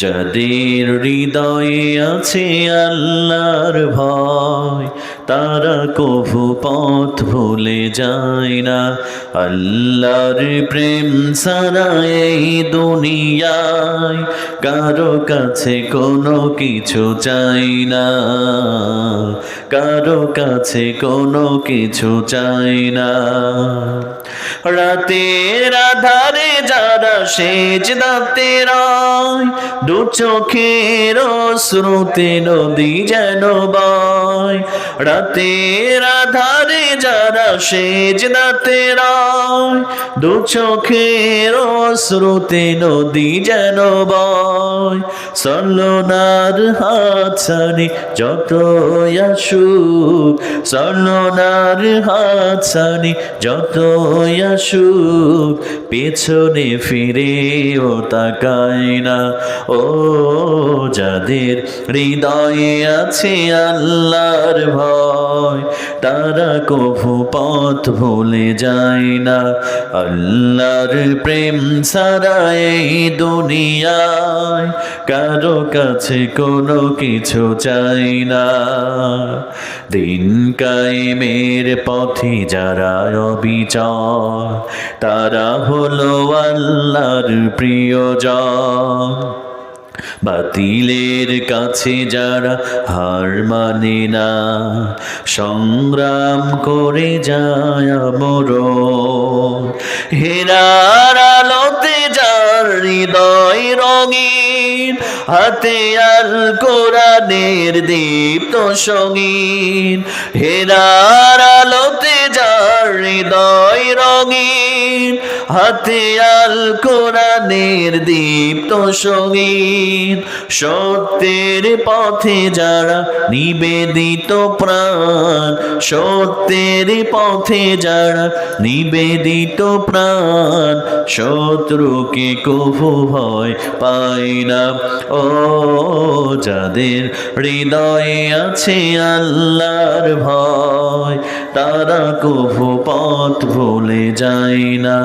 যাদের হৃদয়ে আছে আল্লাহর ভয়, তারা কভু পথ ভুলে যায় না। আল্লাহর প্রেম ছাড়া এই দুনিয়ায় কারো কাছে কোনো কিছু চাই না, কারো কাছে কোনো কিছু চাই না। রাতের আধারে যারা সেজদাতে রয়, দু চোখের অশ্রুতে নদী যেন বয়। রাতের আধারে যারা সেজদাতে রয়, দু চোখের অশ্রুতে নদী যেন বয়। সলনার হাত ছাড়ি যতই আসুক, সলনার হাত ছাড়ি যতই আসুক, পেছনে ফিরেও তাকায় না। ও যাদের হৃদয়ে আছে আল্লাহর ভয়, তারা কভু পথ ভুলে যায় না। আল্লাহর প্রেম ছাড়া এই দুনিয়ায় কারো কাছে কোনো কিছু চাই না। দিন কায়েমের পথে যারা অবিচল, তারা হলো আল্লাহর প্রিয়জন। বাতিলের কাছে যারা হার মানে না, সংগ্রাম করে যায় মরণ। হেরার আলোতে যার হৃদয় রঙিন, হাতে আল কোরআনের দীপ্ত সঙ্গীন। হেরার আলোতে যার হৃদয় রঙিন, হাতে আল কোরআনের দীপ্ত সঙ্গীন। সত্যের পথে যারা নিবেদিত প্রাণ, সত্যের পথে যারা নিবেদিত প্রাণ, শত্রুকে কভু ভয় পায় না। ও যাদের হৃদয়ে আছে আল্লাহর ভয়, তারা কভু পথ ভুলে যায় না।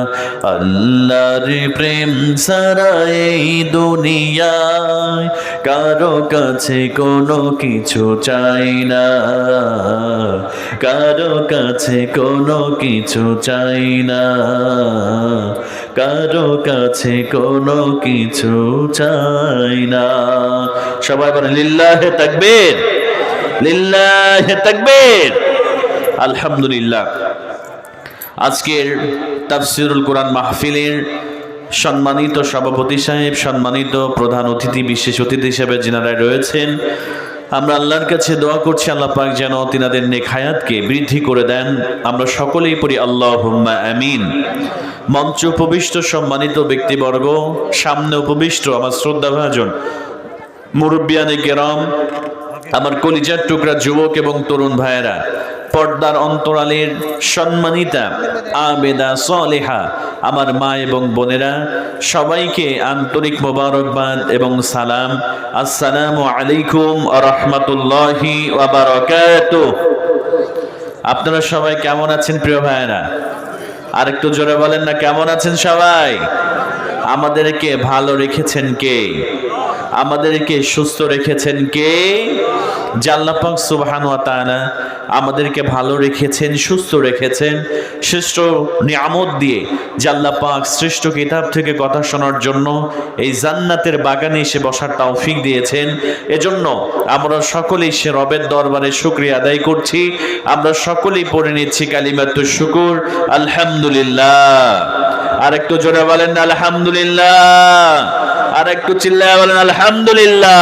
আল্লাহর প্রেম ছাড়া এই দুনিয়ায় কারো কাছে কোনো কিছু চাই না, কারো কাছে কোনো কিছু চাই না, কারো কাছে কোনো কিছু চাই না। সবাই বলেন লিল্লাহে তাকবীর, লিল্লাহে তাকবীর। আলহামদুলিল্লাহ। আজকের তাফসিরুল কোরআন মাহফিলের সম্মানিত সভাপতি সাহেব, সম্মানিত প্রধান অতিথি, বিশেষ অতিথি হিসেবে যিনারা রয়েছেন, আমরা আল্লাহর কাছে দোয়া করছি আল্লাহ পাক যেন তিনাদের নেক হায়াতকে বৃদ্ধি করে দেন। আমরা সকলেই পড়ি আল্লাহুম্মা আমিন। মঞ্চ উপবিষ্ট সম্মানিত ব্যক্তিবর্গ, সামনে উপবিষ্ট আমার শ্রদ্ধাভাজন মুরব্বিয়ানে কেরাম, আমার কলিজার টুকরা যুবক এবং তরুণ ভাইয়েরা, পর্দার অন্তরালের সম্মানিতা আবেদা সালেহা আমার মা এবং বোনেরা, সবাইকে আন্তরিক মোবারকবাদ এবং সালাম। আসসালামু আলাইকুম ওয়া রাহমাতুল্লাহি ওয়া বারাকাতুহু। আপনারা সবাই কেমন আছেন প্রিয় ভাইয়েরা? আরেকটু জোরে বলেন না, কেমন আছেন সবাই? আমাদেরকে ভালো রেখেছেন কে? আমাদেরকে সুস্থ রেখেছেন কে? আল্লাহ পাক সুবহানাহু ওয়া তাআলা আমাদেরকে ভালো রেখেছেন, সুস্থ রেখেছেন, শ্রেষ্ঠ নিয়ামত দিয়ে আল্লাহ পাক শ্রেষ্ঠ কিতাব থেকে কথা শোনার জন্য এই জান্নাতের বাগানে এসে বসার তৌফিক দিয়েছেন। এজন্য আমরা সকলেই সে রবের দরবারে শুকরিয়া আদায় করছি। আমরা সকলেই পড়ে নিচ্ছি কালিমাতুশ শুকুর, আলহামদুলিল্লাহ। আর একটু জোরে বলেন আলহামদুলিল্লাহ, আর একটু চিল্লায় বলেন আলহামদুলিল্লাহ।